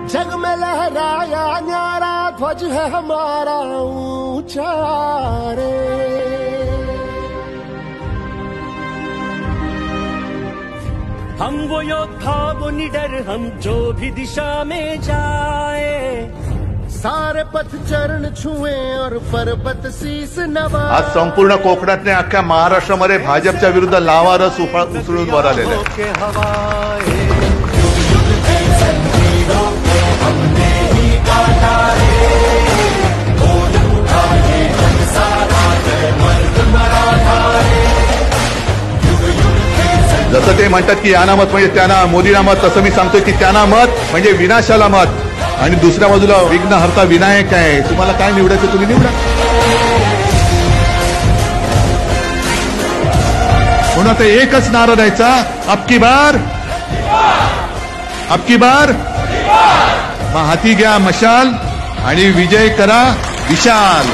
जग में लहराया न्यारा ध्वज है हमारा ऊंचा रे। हम वो योद्धा वो निडर हम जो भी दिशा में जाए, सारे पथ चरण छुए और पर्वत शीस नवाए। आज संपूर्ण कोकणातल्या अख्ख्या महाराष्ट्रामध्ये भाजपच्या विरुद्ध लावारस उसळून वर आलेलं आहे। जसं ते म्हणतात की याना मत म्हणजे त्यांना मोदीला मत, तसं मी सांगतोय की त्यांना मत म्हणजे विनाशाला मत। आणि दुसऱ्या बाजूला विघ्नहर्ता विनायक आहे, तुम्हाला काय निवडायचं तुम्ही निवडा। म्हणून आता एकच नारा द्यायचा, अबकी बार हाती घ्या मशाल आणि विजय करा विशाल।